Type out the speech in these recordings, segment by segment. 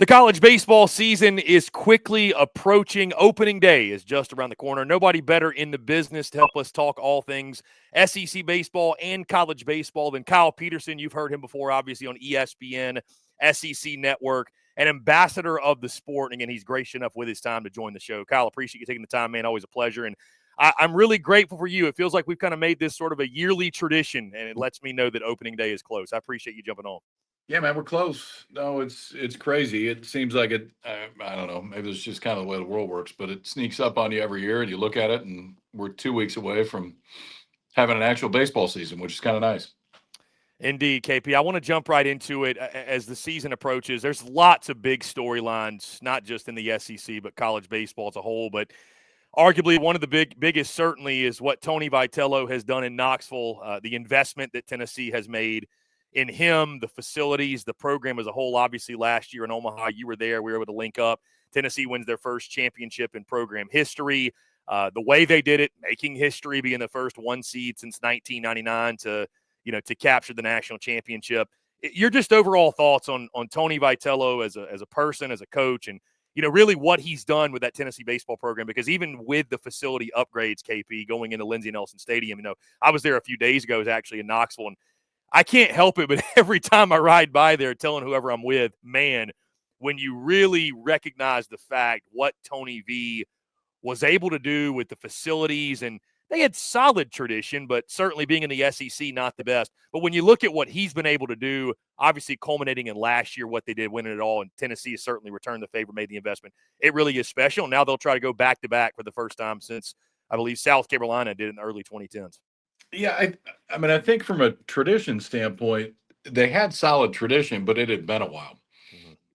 The college baseball season is quickly approaching. Opening day is just around the corner. Nobody better in the business to help us talk all things SEC baseball and college baseball than Kyle Peterson. You've heard him before, obviously, on ESPN, SEC Network, an ambassador of the sport. And again, he's gracious enough with his time to join the show. Kyle, appreciate you taking the time, man. Always a pleasure. And I'm really grateful for you. It feels like we've kind of made this sort of a yearly tradition, and it lets me know that opening day is close. I appreciate you jumping on. Yeah, man, we're close. No, it's crazy. It seems like it. I don't know. Maybe it's just kind of the way the world works, but it sneaks up on you every year, and you look at it, and we're 2 weeks away from having an actual baseball season, which is kind of nice. Indeed, KP. I want to jump right into it as the season approaches. There's lots of big storylines, not just in the SEC, but college baseball as a whole. But arguably one of the biggest certainly is what Tony Vitello has done in Knoxville, the investment that Tennessee has made in him, the facilities, the program as a whole. Obviously, last year in Omaha, you were there. We were able to link up. Tennessee wins their first championship in program history. The way they did it, making history, being the first one seed since 1999 to capture the national championship. Your just overall thoughts on Tony Vitello as a person, as a coach, and really what he's done with that Tennessee baseball program, because even with the facility upgrades, KP, going into Lindsey Nelson Stadium, I was there a few days ago, it was actually in Knoxville, and I can't help it, but every time I ride by there telling whoever I'm with, man, when you really recognize the fact what Tony V was able to do with the facilities, and they had solid tradition, but certainly being in the SEC, not the best. But when you look at what he's been able to do, obviously culminating in last year, what they did, winning it all, and Tennessee has certainly returned the favor, made the investment. It really is special. Now they'll try to go back-to-back for the first time since, I believe, South Carolina did in the early 2010s. Yeah, I mean, I think from a tradition standpoint, they had solid tradition, but it had been a while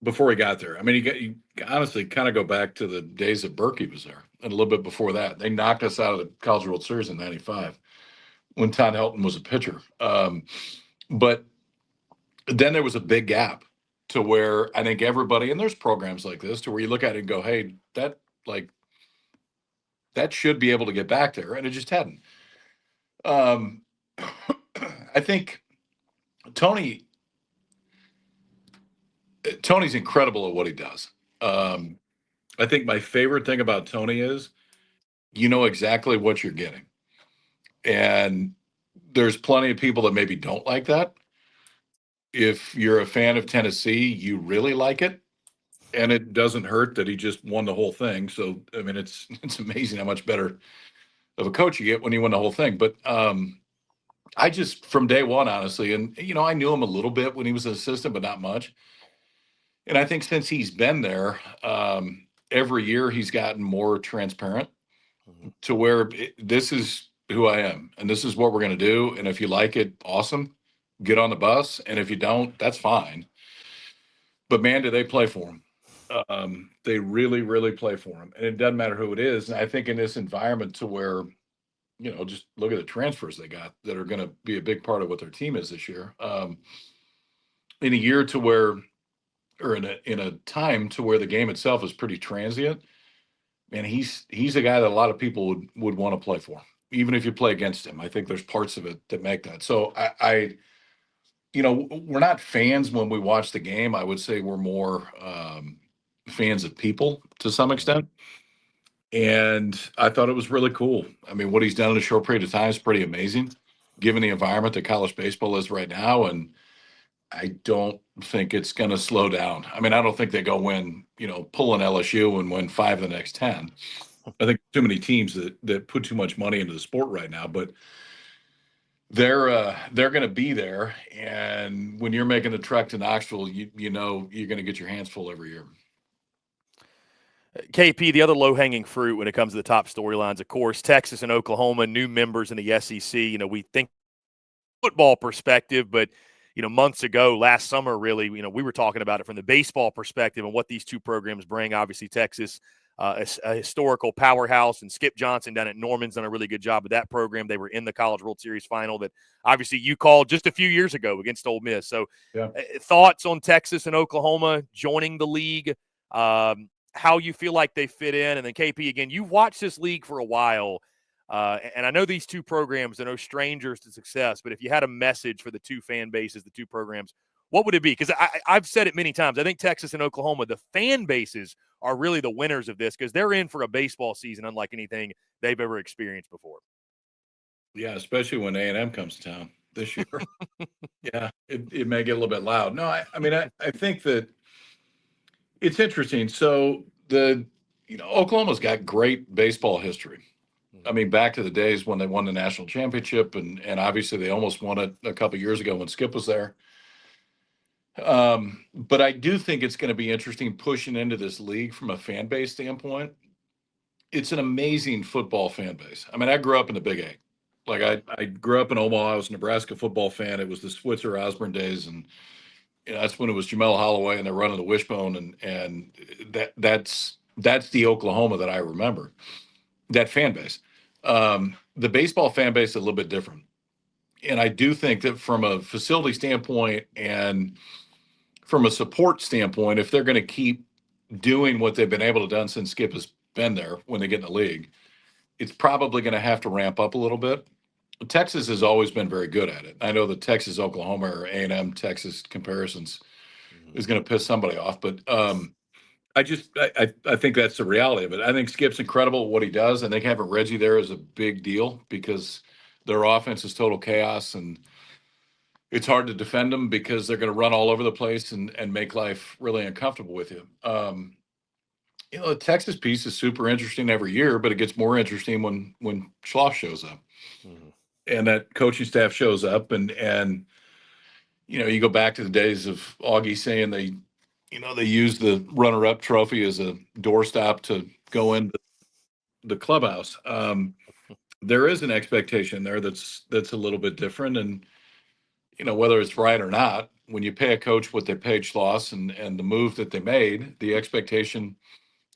before he got there. I mean, you honestly kind of go back to the days that Berkey was there, and a little bit before that. They knocked us out of the College World Series in '95 when Todd Helton was a pitcher. But then there was a big gap to where I think everybody, and there's programs like this, to where you look at it and go, hey, that should be able to get back there, and it just hadn't. I think Tony's incredible at what he does. I think my favorite thing about Tony is you know exactly what you're getting. And there's plenty of people that maybe don't like that. If you're a fan of Tennessee, you really like it. And it doesn't hurt that he just won the whole thing. So, I mean, it's amazing how much better of a coach you get when you win the whole thing. But I just, from day one, honestly, and, I knew him a little bit when he was an assistant, but not much. And I think since he's been there, every year he's gotten more transparent to where this is who I am and this is what we're going to do. And if you like it, awesome, get on the bus. And if you don't, that's fine. But man, do they play for him. They really, really play for him. And it doesn't matter who it is. And I think in this environment to where, just look at the transfers they got that are going to be a big part of what their team is this year. In a year to where, or in a time to where the game itself is pretty transient, man, he's a guy that a lot of people would want to play for, even if you play against him. I think there's parts of it that make that. So I we're not fans when we watch the game. I would say we're more fans of people to some extent. And I thought it was really cool. I mean, what he's done in a short period of time is pretty amazing, given the environment that college baseball is right now. And I don't think it's going to slow down. I mean, I don't think they go win, pull an LSU and win 5 of the next 10. I think too many teams that put too much money into the sport right now, but they're going to be there. And when you're making the trek to Knoxville, you know you're going to get your hands full every year. KP, the other low-hanging fruit when it comes to the top storylines, of course, Texas and Oklahoma, new members in the SEC. We think football perspective, but months ago, last summer, really, we were talking about it from the baseball perspective and what these two programs bring. Obviously, Texas, a historical powerhouse, and Skip Johnson down at Norman's done a really good job with that program. They were in the College World Series final that obviously you called just a few years ago against Ole Miss. So thoughts on Texas and Oklahoma joining the league, how you feel like they fit in. And then KP, again, you've watched this league for a while. And I know these two programs are no strangers to success, but if you had a message for the two fan bases, the two programs, what would it be? Because I've said it many times. I think Texas and Oklahoma, the fan bases are really the winners of this because they're in for a baseball season unlike anything they've ever experienced before. Yeah, especially when A&M comes to town this year. Yeah, it may get a little bit loud. No, I mean, I think that it's interesting. So Oklahoma's got great baseball history. I mean, back to the days when they won the national championship, and obviously they almost won it a couple of years ago when Skip was there. But I do think it's going to be interesting pushing into this league from a fan base standpoint. It's an amazing football fan base. I mean, I grew up in the Big A. Like I grew up in Omaha. I was a Nebraska football fan. It was the Switzer Osborne days, and that's when it was Jamel Holloway and they're running the wishbone, and that's the Oklahoma that I remember. That fan base. The baseball fan base is a little bit different, and I do think that from a facility standpoint and from a support standpoint, if they're going to keep doing what they've been able to done since Skip has been there when they get in the league, it's probably going to have to ramp up a little bit. Texas has always been very good at it. I know the Texas, Oklahoma, or A&M Texas comparisons is going to piss somebody off, but I think that's the reality of it. I think Skip's incredible at what he does. I think having Reggie there is a big deal because their offense is total chaos, and it's hard to defend them because they're going to run all over the place and make life really uncomfortable with you. The Texas piece is super interesting every year, but it gets more interesting when Schloss shows up. Mm-hmm. And that coaching staff shows up, and you go back to the days of Augie saying they use the runner-up trophy as a doorstop to go into the clubhouse. There is an expectation there that's a little bit different, and whether it's right or not, when you pay a coach what they paid Schloss and the move that they made, the expectation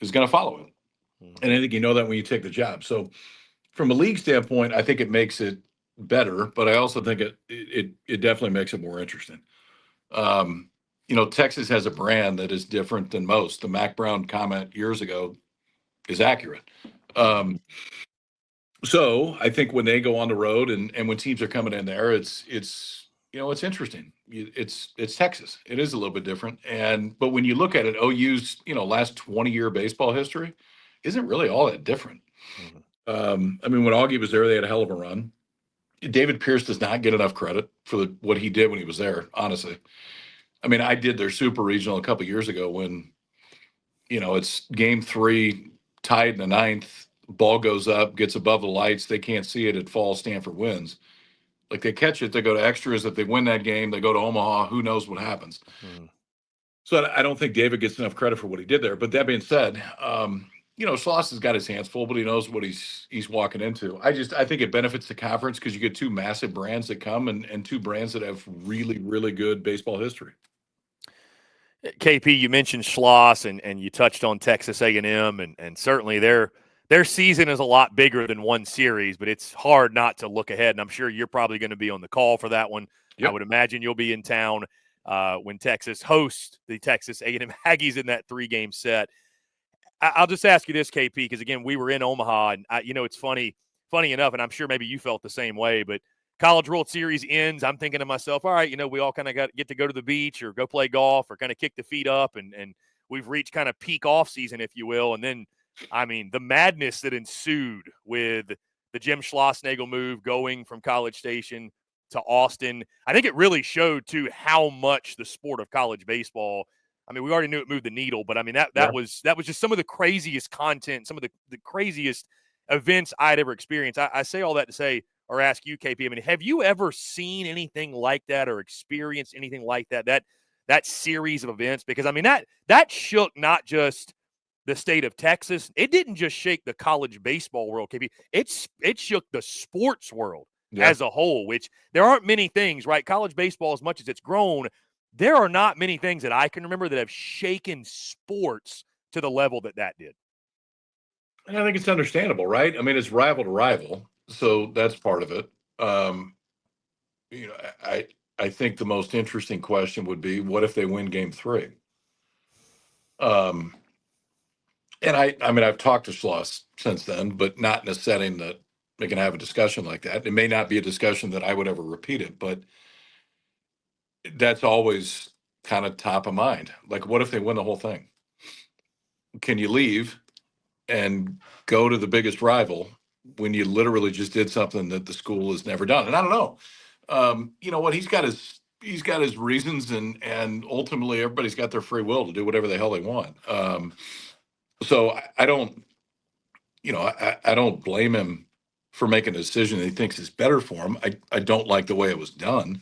is going to follow it. Mm-hmm. And I think that when you take the job. So from a league standpoint, I think it makes it better, but I also think it definitely makes it more interesting. Texas has a brand that is different than most. The Mac Brown comment years ago is accurate. So I think when they go on the road and when teams are coming in there, it's interesting. It's Texas. It is a little bit different. But when you look at it, OU's last 20-year baseball history isn't really all that different. Mm-hmm. I mean, when Augie was there, they had a hell of a run. David Pierce does not get enough credit for what he did when he was there, honestly. I mean, I did their super regional a couple of years ago when, it's game 3, tied in the 9th, ball goes up, gets above the lights. They can't see it. It falls. Stanford wins. Like they catch it, they go to extras. If they win that game, they go to Omaha. Who knows what happens? Mm. So I don't think David gets enough credit for what he did there. But that being said, Schloss has got his hands full, but he knows what he's walking into. I think it benefits the conference because you get 2 massive brands that come and 2 brands that have really, really good baseball history. KP, you mentioned Schloss and you touched on Texas A&M, and certainly their season is a lot bigger than one series, but it's hard not to look ahead, and I'm sure you're probably going to be on the call for that one. Yep. I would imagine you'll be in town when Texas hosts the Texas A&M Aggies in that 3-game set. I'll just ask you this, KP, because, again, we were in Omaha, and, it's funny enough, and I'm sure maybe you felt the same way, but College World Series ends, I'm thinking to myself, all right, we all kind of get to go to the beach or go play golf or kind of kick the feet up, and we've reached kind of peak off season, if you will. And then, I mean, the madness that ensued with the Jim Schlossnagle move going from College Station to Austin, I think it really showed, too, how much the sport of college baseball, I mean, we already knew it moved the needle, but, I mean, that was just some of the craziest content, some of the craziest events I'd ever experienced. I say all that to say, or ask you, KP, I mean, have you ever seen anything like that or experienced anything like that series of events? Because, I mean, that shook not just the state of Texas. It didn't just shake the college baseball world, KP. It shook the sports world as a whole, which there aren't many things, right? College baseball, as much as it's grown, there are not many things that I can remember that have shaken sports to the level that did. And I think it's understandable, right? I mean, it's rival to rival. So that's part of it. I think the most interesting question would be, what if they win game 3? And I mean, I've talked to Schloss since then, but not in a setting that they can have a discussion like that. It may not be a discussion that I would ever repeat it, but that's always kind of top of mind. Like, what if they win the whole thing? Can you leave and go to the biggest rival when you literally just did something that the school has never done? And I don't know. You know what? He's got his reasons, and ultimately everybody's got their free will to do whatever the hell they want. So I don't, I don't blame him for making a decision that he thinks is better for him. I don't like the way it was done,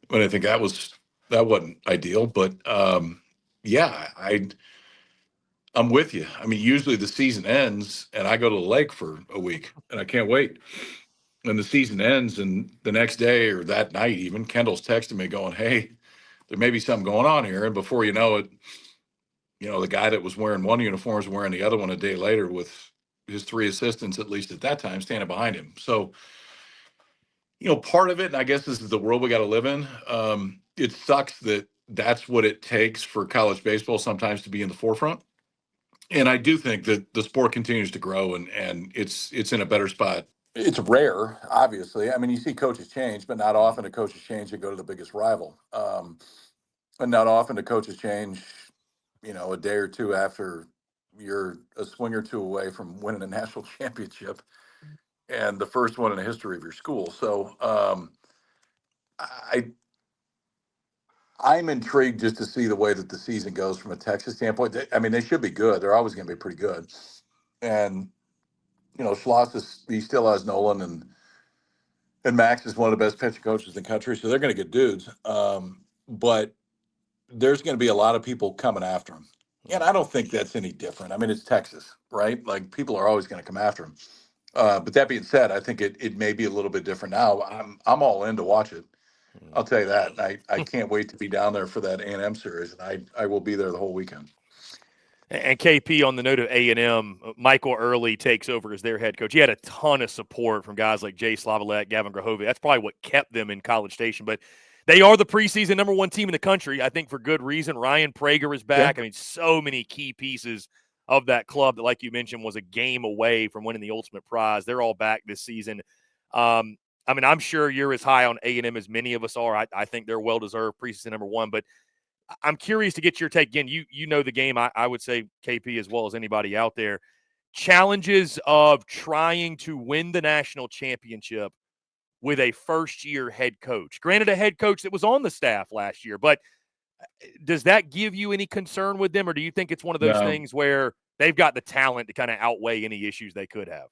but I think that wasn't ideal. But yeah, I'm with you. I mean, usually the season ends and I go to the lake for a week and I can't wait. And the season ends, and the next day or that night, even Kendall's texting me going, "Hey, there may be something going on here." And before you know it, the guy that was wearing one uniform is wearing the other one a day later with his three assistants, at least at that time, standing behind him. So, part of it, and I guess this is the world we got to live in. It sucks that that's what it takes for college baseball sometimes to be in the forefront. And I do think that the sport continues to grow, and it's in a better spot. It's rare, obviously. I mean, you see coaches change, but not often do coaches change and go to the biggest rival. And not often do coaches change, a day or two after you're a swing or two away from winning a national championship and the first one in the history of your school. So I I'm intrigued just to see the way that the season goes from a Texas standpoint. I mean, they should be good. They're always going to be pretty good. And Schloss he still has Nolan, and Max is one of the best pitching coaches in the country, so they're going to get dudes. But there's going to be a lot of people coming after him, and I don't think that's any different. I mean, it's Texas, right? Like, people are always going to come after him. But that being said, I think it may be a little bit different now. I'm all in to watch it. I'll tell you that. I can't wait to be down there for that A&M series, and I will be there the whole weekend. And KP, on the note of A&M, Michael Early takes over as their head coach. He had a ton of support from guys like Jay Slavilet, Gavin Grahovic. That's probably what kept them in College Station. But they are the preseason number one team in the country, I think for good reason. Ryan Prager is back. Yeah. I mean, so many key pieces of that club that, like you mentioned, was a game away from winning the ultimate prize. They're all back this season. I mean, I'm sure you're as high on A&M as many of us are. I think they're well-deserved preseason number one. But I'm curious to get your take. Again, you know the game, I would say, KP, as well as anybody out there. Challenges of trying to win the national championship with a first-year head coach. Granted, a head coach that was on the staff last year, but does that give you any concern with them, or do you think it's one of those things where they've got the talent to kind of outweigh any issues they could have?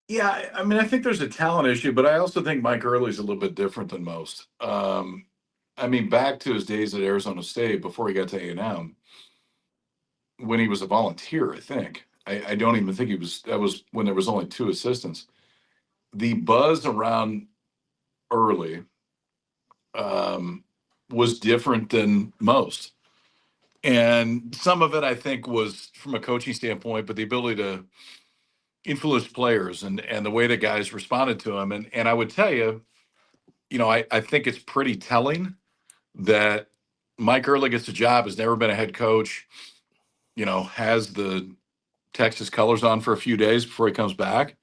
Yeah, I mean, I think there's a talent issue, but I also think Mike Early's a little bit different than most. I mean, back to his days at Arizona State before he got to A&M, when he was a volunteer, I think. I don't even think that was when there was only two assistants. The buzz around Early was different than most. And some of it, I think, was from a coaching standpoint, but the ability to influence players and the way that guys responded to him. And I would tell you, I think it's pretty telling that Mike Early gets a job, has never been a head coach, has the Texas colors on for a few days before he comes back.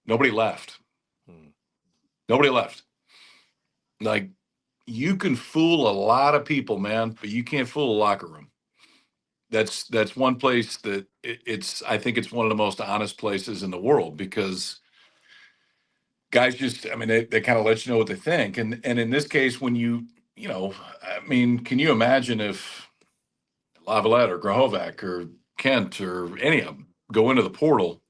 Nobody left. Nobody left. Like, you can fool a lot of people, man, but you can't fool a locker room. That's one place that I think it's one of the most honest places in the world, because guys just, I mean, they kind of let you know what they think. And in this case, when I mean, can you imagine if Lavalette or Grahovac or Kent or any of them go into the portal?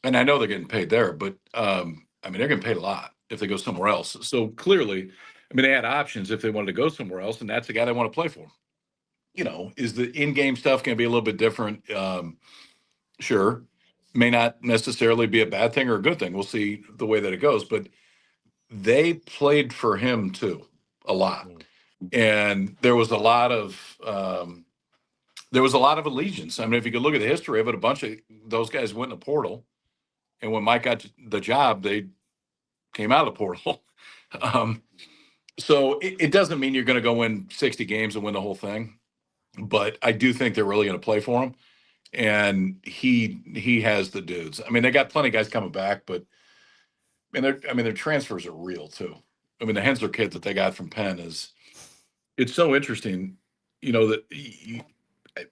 And I know they're getting paid there, but I mean, they're getting paid a lot if they go somewhere else. So clearly, I mean, they had options if they wanted to go somewhere else, and that's the guy they want to play for. Is the in-game stuff going to be a little bit different? Sure. May not necessarily be a bad thing or a good thing. We'll see the way that it goes, but they played for him too, a lot. And there was a lot of allegiance. I mean, if you could look at the history of it, a bunch of those guys went in the portal, and when Mike got the job, they came out of the portal. So it doesn't mean you're going to go win 60 games and win the whole thing, but I do think they're really going to play for him. And he has the dudes. I mean, they got plenty of guys coming back, but their transfers are real too. I mean, the Hensler kid that they got from Penn it's so interesting, that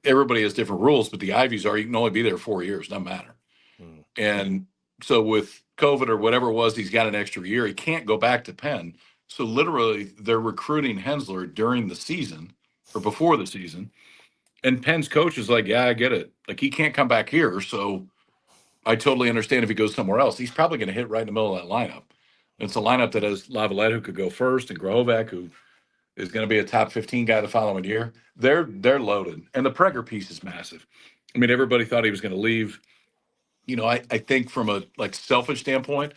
everybody has different rules, but the Ivies you can only be there 4 years, doesn't matter. Mm. And so with COVID or whatever it was, he's got an extra year. He can't go back to Penn. So literally they're recruiting Hensler during the season or before the season. And Penn's coach is like, yeah, I get it. Like, he can't come back here. So I totally understand if he goes somewhere else. He's probably going to hit right in the middle of that lineup. It's a lineup that has Lavalette, who could go first, and Grohovec, who is going to be a top 15 guy the following year. They're loaded. And the Prager piece is massive. I mean, everybody thought he was going to leave. I think from a selfish standpoint,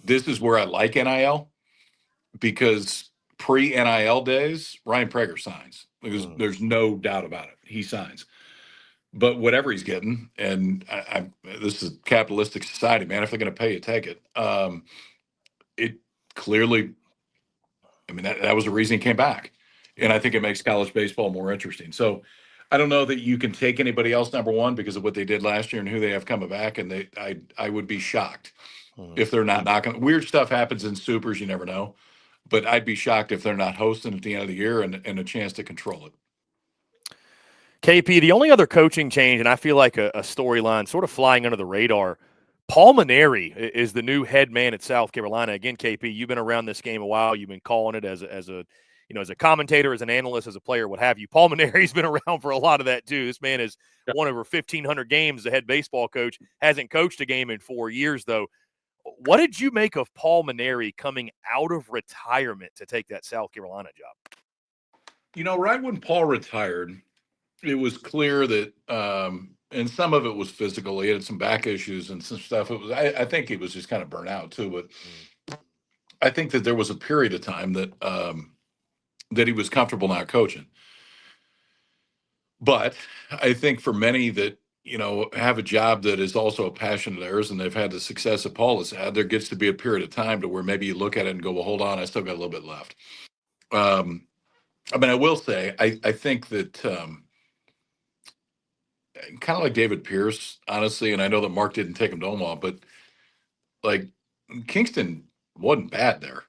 this is where I like NIL, because pre-NIL days, Ryan Prager signs. There's no doubt about it. He signs. But whatever he's getting, and this is a capitalistic society, man. If they're going to pay you, take it. It clearly, I mean, that was the reason he came back. And I think it makes college baseball more interesting. So I don't know that you can take anybody else number one because of what they did last year and who they have coming back. And I would be shocked if they're not knocking. Weird stuff happens in supers, you never know. But I'd be shocked if they're not hosting at the end of the year and a chance to control it. KP, the only other coaching change, and I feel like a storyline sort of flying under the radar, Paul Maneri is the new head man at South Carolina. Again, KP, you've been around this game a while. You've been calling it as a commentator, as an analyst, as a player, what have you. Paul Maneri's been around for a lot of that too. This man has won over 1,500 games as a head baseball coach. Hasn't coached a game in 4 years, though. What did you make of Paul Maneri coming out of retirement to take that South Carolina job? Right when Paul retired, it was clear that, and some of it was physical. He had some back issues and some stuff. It was, I think he was just kind of burnt out too. But I think that there was a period of time that he was comfortable not coaching. But I think for many that have a job that is also a passion of theirs, and they've had the success that Paul has had, there gets to be a period of time to where maybe you look at it and go, well, hold on, I still got a little bit left. I mean, I will say, I think that kind of like David Pierce, honestly, and I know that Mark didn't take him to Omaha, but like Kingston wasn't bad there.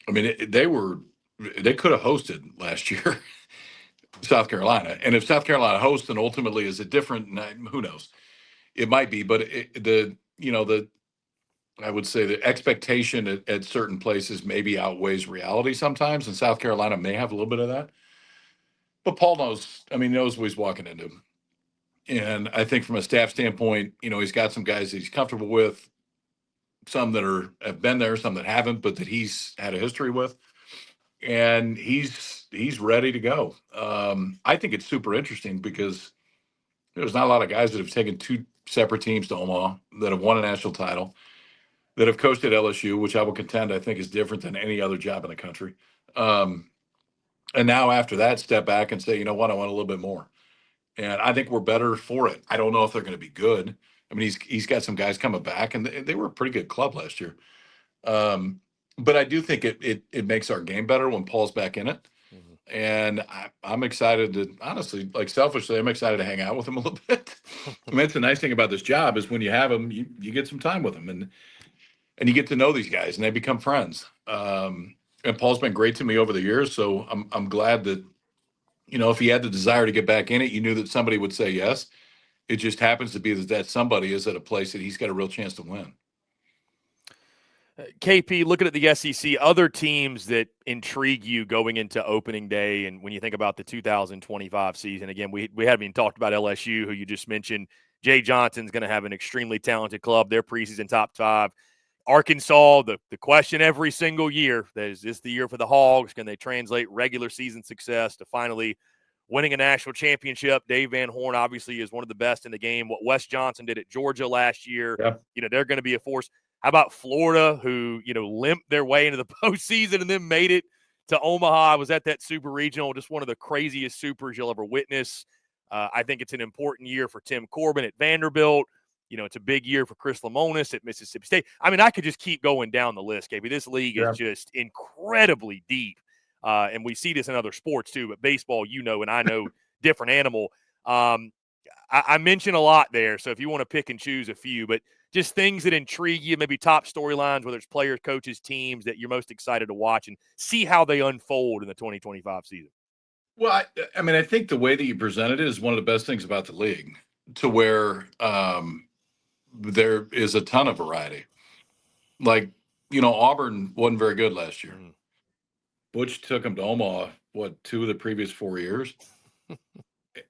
I mean, they could have hosted last year, South Carolina. And if South Carolina hosts, then ultimately is it different? Who knows? It might be, but I would say the expectation at certain places maybe outweighs reality sometimes, and South Carolina may have a little bit of that. But Paul knows, I mean, knows what he's walking into. And I think from a staff standpoint, he's got some guys that he's comfortable with, some that have been there, some that haven't, but that he's had a history with. And he's ready to go. I think it's super interesting because there's not a lot of guys that have taken two separate teams to Omaha, that have won a national title, that have coached at LSU, which I will contend I think is different than any other job in the country. And now after that, step back and say, you know what, I want a little bit more. And I think we're better for it. I don't know if they're going to be good. I mean, he's got some guys coming back, and they were a pretty good club last year. But I do think it makes our game better when Paul's back in it. Mm-hmm. And I'm excited to, honestly, like selfishly, I'm excited to hang out with him a little bit. I mean, that's the nice thing about this job is when you have them, you get some time with them, and you get to know these guys, and they become friends. And Paul's been great to me over the years, so I'm glad that, if he had the desire to get back in it, you knew that somebody would say yes. It just happens to be that somebody is at a place that he's got a real chance to win. KP, looking at the SEC, other teams that intrigue you going into opening day, and when you think about the 2025 season, again, we haven't even talked about LSU, who you just mentioned. Jay Johnson's going to have an extremely talented club. Their preseason top 5. Arkansas, the question every single year, is this the year for the Hogs? Can they translate regular season success to finally winning a national championship? Dave Van Horn obviously is one of the best in the game. What Wes Johnson did at Georgia last year, they're going to be a force. How about Florida, who, limped their way into the postseason and then made it to Omaha? I was at that super regional, just one of the craziest supers you'll ever witness. I think it's an important year for Tim Corbin at Vanderbilt. It's a big year for Chris Lemonis at Mississippi State. I mean, I could just keep going down the list, KB. This league is just incredibly deep. And we see this in other sports too, but baseball, and I know, different animal. I mentioned a lot there, so if you want to pick and choose a few, but just things that intrigue you, maybe top storylines, whether it's players, coaches, teams that you're most excited to watch and see how they unfold in the 2025 season? Well, I mean, I think the way that you presented it is one of the best things about the league, to where there is a ton of variety. Like, Auburn wasn't very good last year. Mm. Butch took them to Omaha, 2 of the previous 4 years,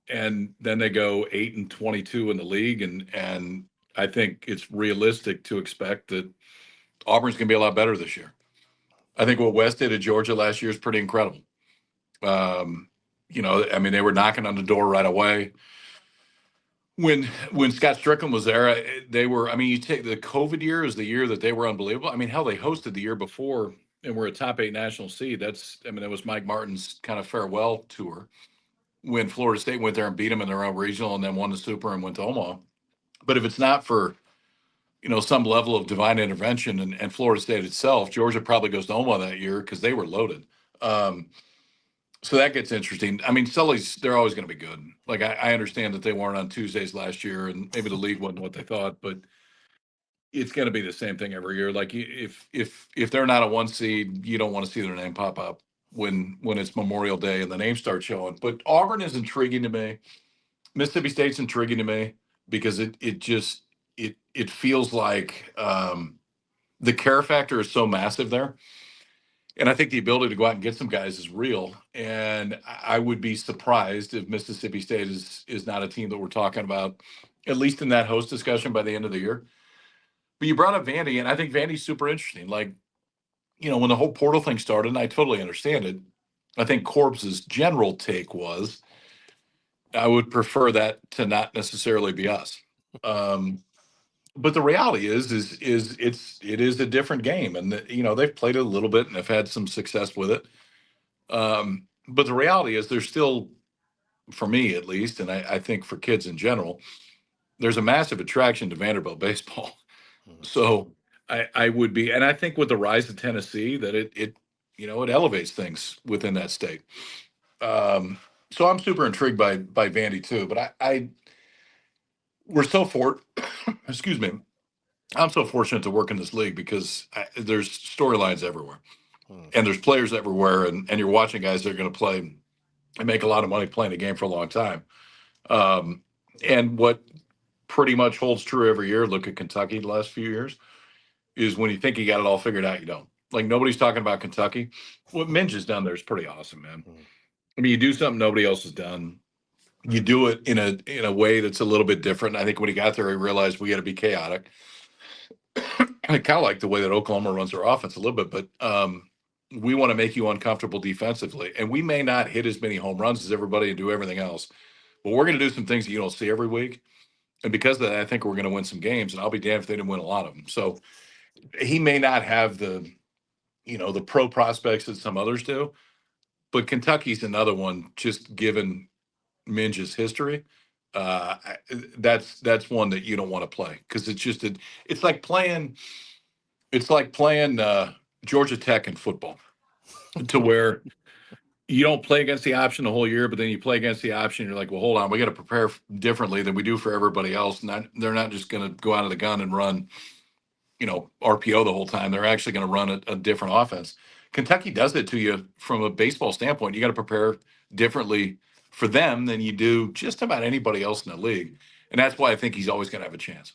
and then they go 8-22 in the league, and I think it's realistic to expect that Auburn's going to be a lot better this year. I think what West did at Georgia last year is pretty incredible. I mean, they were knocking on the door right away. When Scott Strickland was there, they were. I mean, you take the COVID year as the year that they were unbelievable. I mean, hell, they hosted the year before and were a top 8 national seed. That was Mike Martin's kind of farewell tour when Florida State went there and beat them in their own regional and then won the Super and went to Omaha. But if it's not for some level of divine intervention and Florida State itself, Georgia probably goes to Omaha that year because they were loaded. So that gets interesting. I mean, Sully's, they're always going to be good. Like, I understand that they weren't on Tuesdays last year and maybe the league wasn't what they thought, but it's going to be the same thing every year. Like, if they're not a 1 seed, you don't want to see their name pop up when it's Memorial Day and the names start showing. But Auburn is intriguing to me. Mississippi State's intriguing to me because it feels like the care factor is so massive there. And I think the ability to go out and get some guys is real. And I would be surprised if Mississippi State is not a team that we're talking about, at least in that host discussion by the end of the year. But you brought up Vandy, and I think Vandy's super interesting. Like, when the whole portal thing started, and I totally understand it, I think Corbs's general take was, I would prefer that to not necessarily be us. But the reality is it is a different game, and they've played it a little bit and have had some success with it. But the reality is there's still, for me at least, and I think for kids in general, there's a massive attraction to Vanderbilt baseball. So I would be, and I think with the rise of Tennessee, that it elevates things within that state. So I'm super intrigued by Vandy too. But we're so excuse me. I'm so fortunate to work in this league because there's storylines everywhere, and there's players everywhere, and you're watching guys that are going to play and make a lot of money playing the game for a long time. And what pretty much holds true every year, look at Kentucky the last few years, is when you think you got it all figured out, you don't. Like, nobody's talking about Kentucky. What Minge has done there is pretty awesome, man. I mean, you do something nobody else has done. You do it in a way that's a little bit different. I think when he got there, he realized we got to be chaotic. I kind of like the way that Oklahoma runs their offense a little bit, but we want to make you uncomfortable defensively. And we may not hit as many home runs as everybody and do everything else, but we're going to do some things that you don't see every week. And because of that, I think we're going to win some games, and I'll be damned if they didn't win a lot of them. So he may not have the pro prospects that some others do, but Kentucky's another one, just given Minge's history. That's one that you don't want to play because it's like playing Georgia Tech in football, to where you don't play against the option the whole year, but then you play against the option. You're like, well, hold on, we got to prepare differently than we do for everybody else. And they're not just going to go out of the gun and run, RPO the whole time. They're actually going to run a different offense. Kentucky does it to you from a baseball standpoint. You got to prepare differently for them than you do just about anybody else in the league. And that's why I think he's always going to have a chance.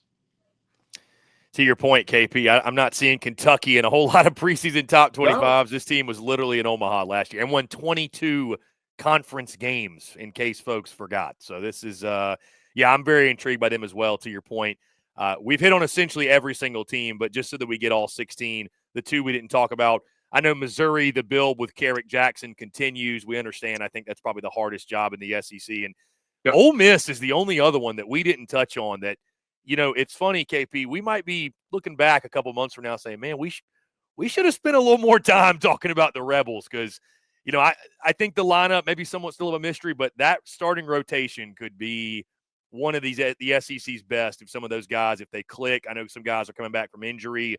To your point, KP, I'm not seeing Kentucky in a whole lot of preseason top 25s. No. This team was literally in Omaha last year and won 22 conference games, in case folks forgot. So this is, I'm very intrigued by them as well, to your point. We've hit on essentially every single team, but just so that we get all 16, the two we didn't talk about, I know Missouri, the build with Carrick Jackson continues. We understand. I think that's probably the hardest job in the SEC. And yep. Ole Miss is the only other one that we didn't touch on that, it's funny, KP, we might be looking back a couple months from now saying, man, we should have spent a little more time talking about the Rebels because, I think the lineup maybe somewhat still of a mystery, but that starting rotation could be one of the SEC's best if some of those guys, if they click. I know some guys are coming back from injury.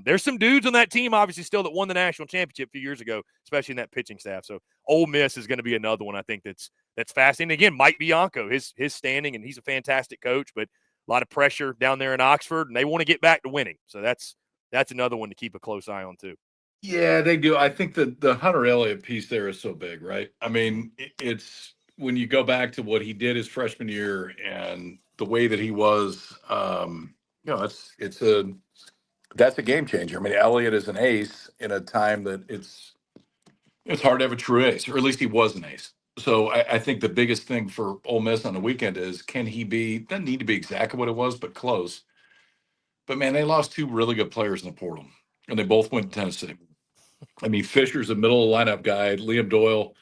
There's some dudes on that team, obviously, still that won the national championship a few years ago, especially in that pitching staff. So Ole Miss is going to be another one I think that's fascinating. Again, Mike Bianco, his standing, and he's a fantastic coach, but a lot of pressure down there in Oxford, and they want to get back to winning. So that's another one to keep a close eye on too. Yeah, they do. I think the Hunter Elliott piece there is so big, right? I mean, it's when you go back to what he did his freshman year and the way that he was, that's a game changer. I mean, Elliott is an ace in a time that it's hard to have a true ace, or at least he was an ace. So I think the biggest thing for Ole Miss on the weekend is, can he be? Doesn't need to be exactly what it was, but close. But man, they lost two really good players in the portal, and they both went to Tennessee. I mean, Fisher's a middle of the lineup guy. Liam Doyle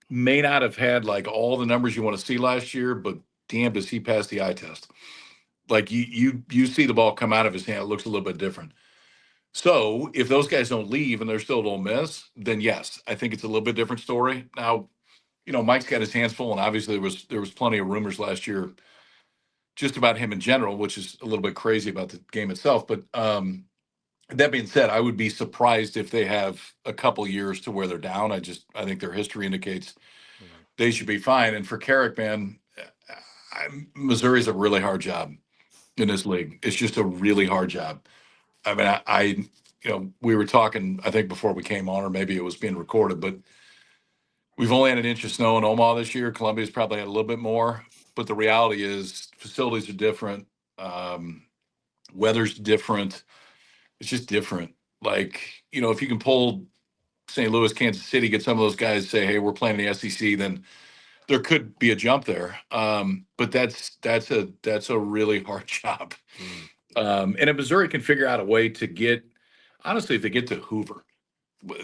may not have had like all the numbers you want to see last year, but damn, does he pass the eye test? Like you see the ball come out of his hand, it looks a little bit different. So if those guys don't leave and they're still at Ole Miss, then yes, I think it's a little bit different story. Now, Mike's got his hands full, and obviously there was plenty of rumors last year just about him in general, which is a little bit crazy about the game itself. But that being said, I would be surprised if they have a couple years to where they're down. I think their history indicates they should be fine. And for Carrick, man, Missouri's a really hard job in this league. It's just a really hard job. I mean, we were talking, I think before we came on, or maybe it was being recorded, but we've only had an inch of snow in Omaha this year. Columbia's probably had a little bit more, but the reality is facilities are different. Weather's different. It's just different. Like, if you can pull St. Louis, Kansas City, get some of those guys to say, hey, we're playing the SEC, then there could be a jump there. But that's a really hard job. And if Missouri can figure out a way to get, honestly, if they get to Hoover.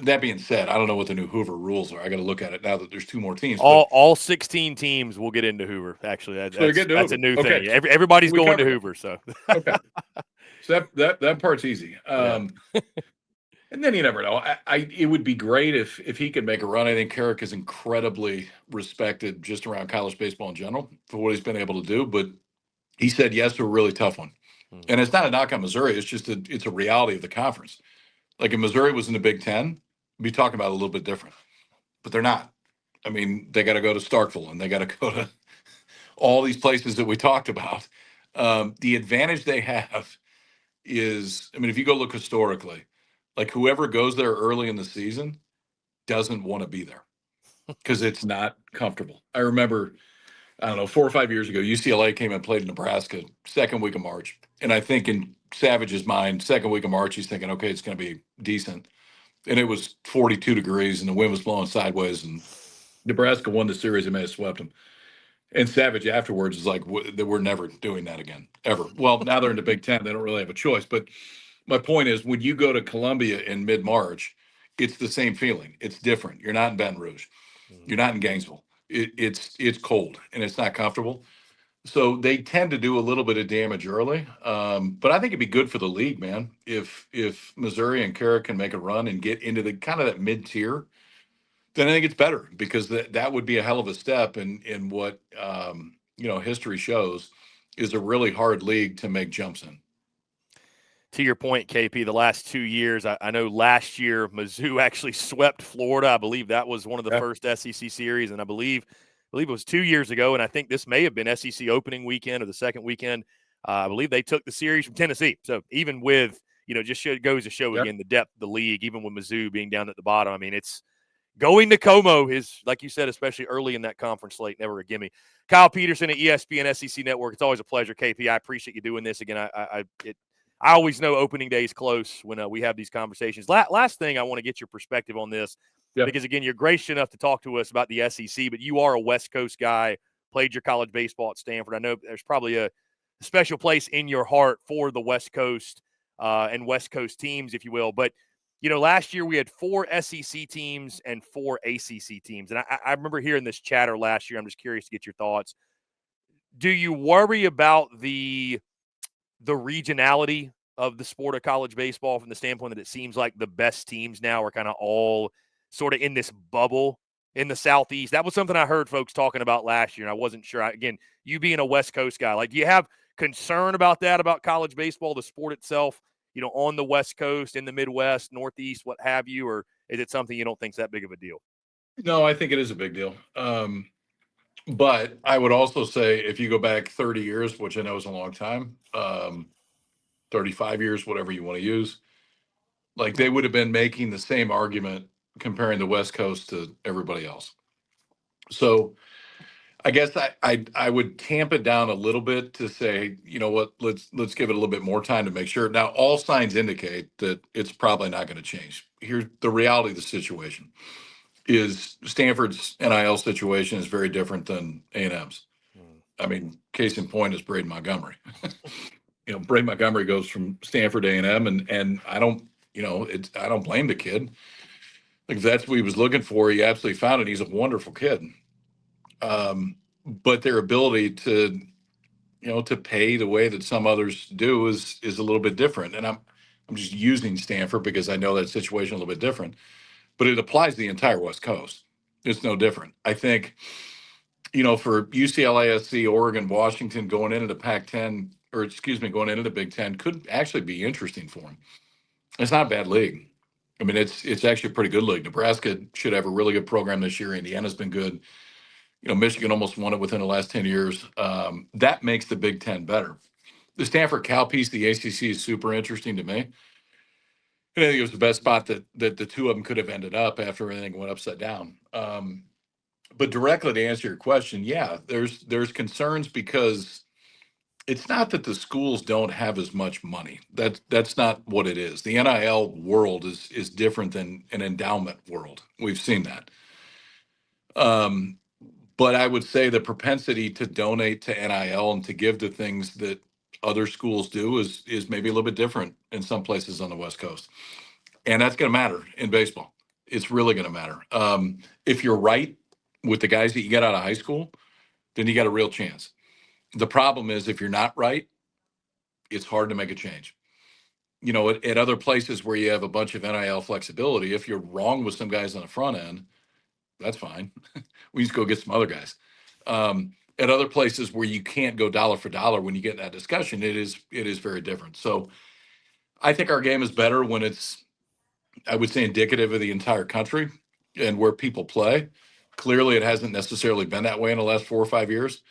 That being said, I don't know what the new Hoover rules are. I got to look at it now that there's two more teams. All 16 teams will get into Hoover. Actually, that's a new thing. Everybody's going to Hoover. So okay, so that part's easy. And then you never know. It would be great if he could make a run. I think Carrick is incredibly respected just around college baseball in general for what he's been able to do. But he said yes to a really tough one, and it's not a knock on Missouri. It's just it's a reality of the conference. Like if Missouri was in the Big Ten, we'd be talking about it a little bit different. But they're not. I mean, they got to go to Starkville and they got to go to all these places that we talked about. The advantage they have is, I mean, if you go look historically, like whoever goes there early in the season doesn't want to be there because it's not comfortable. I remember, I don't know, 4 or 5 years ago, UCLA came and played in Nebraska second week of March. And I think in Savage's mind, second week of March, he's thinking, okay, it's going to be decent. And it was 42 degrees and the wind was blowing sideways and Nebraska won the series and may have swept them. And Savage afterwards is like, we're never doing that again, ever. Well, now they're in the Big Ten. They don't really have a choice. But my point is, when you go to Columbia in mid-March, it's the same feeling. It's different. You're not in Baton Rouge. You're not in Gainesville. It's cold and it's not comfortable. So they tend to do a little bit of damage early. But I think it'd be good for the league, man, if Missouri and Carrick can make a run and get into the kind of that mid-tier, then I think it's better because that would be a hell of a step in what history shows is a really hard league to make jumps in. To your point, KP, the last 2 years, I know last year Mizzou actually swept Florida. I believe that was one of the first SEC series, and I believe it was 2 years ago, and I think this may have been SEC opening weekend or the second weekend. I believe they took the series from Tennessee. So even with, goes to show again the depth of the league, even with Mizzou being down at the bottom. I mean, it's going to Como is, like you said, especially early in that conference slate, never a gimme. Kyle Peterson at ESPN SEC Network. It's always a pleasure, KP. I appreciate you doing this again. I always know opening day is close when we have these conversations. Last thing, I want to get your perspective on this because, again, you're gracious enough to talk to us about the SEC, but you are a West Coast guy, played your college baseball at Stanford. I know there's probably a special place in your heart for the West Coast and West Coast teams, if you will. But, last year we had 4 SEC teams and 4 ACC teams. And I remember hearing this chatter last year. I'm just curious to get your thoughts. Do you worry about the regionality of the sport of college baseball from the standpoint that it seems like the best teams now are kind of all sort of in this bubble in the Southeast? That was something I heard folks talking about last year, and I wasn't sure. Again, you being a West Coast guy, like, do you have concern about that, about college baseball, the sport itself, on the West Coast, in the Midwest, Northeast, what have you, or is it something you don't think is that big of a deal? No, I think it is a big deal. But I would also say if you go back 30 years, which I know is a long time, 35 years, whatever you want to use, like they would have been making the same argument comparing the West Coast to everybody else. So I guess I would tamp it down a little bit to say, you know what, let's give it a little bit more time to make sure. Now, all signs indicate that it's probably not going to change. Here's the reality of the situation: is Stanford's NIL situation is very different than A&M's. I mean, case in point is Braden Montgomery. Braden Montgomery goes from Stanford to A&M, and I don't, I don't blame the kid. Like if that's what he was looking for, he absolutely found it. He's a wonderful kid. But their ability to, to pay the way that some others do is a little bit different. And I'm just using Stanford because I know that situation a little bit different, but it applies to the entire West Coast. It's no different. I think, for UCLA, SC, Oregon, Washington going into the Pac-10, or excuse me, going into the Big Ten could actually be interesting for them. It's not a bad league. I mean, it's actually a pretty good league. Nebraska should have a really good program this year. Indiana's been good. Michigan almost won it within the last 10 years. That makes the Big Ten better. The Stanford-Cal piece, the ACC, is super interesting to me. And I think it was the best spot that the two of them could have ended up after everything went upside down. But directly to answer your question, yeah, there's concerns because it's not that the schools don't have as much money. That's not what it is. The NIL world is different than an endowment world. We've seen that. But I would say the propensity to donate to NIL and to give to things that other schools do is maybe a little bit different in some places on the West Coast. And that's going to matter in baseball. It's really going to matter. If you're right with the guys that you get out of high school, then you got a real chance. The problem is if you're not right, it's hard to make a change. At other places where you have a bunch of NIL flexibility, if you're wrong with some guys on the front end, that's fine. We just go get some other guys. At other places where you can't go dollar for dollar when you get in that discussion, it is very different. So I think our game is better when it's, I would say, indicative of the entire country and where people play. Clearly, it hasn't necessarily been that way in the last 4 or 5 years.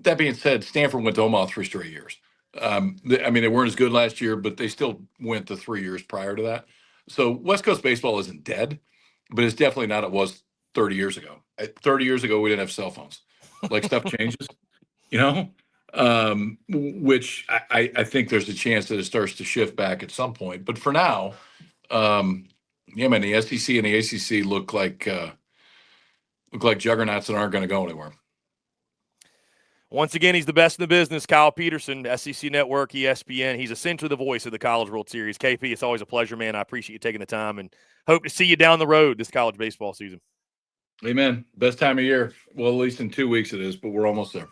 That being said, Stanford went to Omaha 3 straight years. They weren't as good last year, but they still went the 3 years prior to that. So West Coast baseball isn't dead, but it's definitely not what it was 30 years ago. 30 years ago, we didn't have cell phones. Like stuff changes, which I think there's a chance that it starts to shift back at some point. But for now, the SEC and the ACC look like juggernauts that aren't going to go anywhere. Once again, he's the best in the business, Kyle Peterson, SEC Network, ESPN. He's essentially the voice of the College World Series. KP, it's always a pleasure, man. I appreciate you taking the time and hope to see you down the road this college baseball season. Amen. Best time of year. Well, at least in 2 weeks it is, but we're almost there.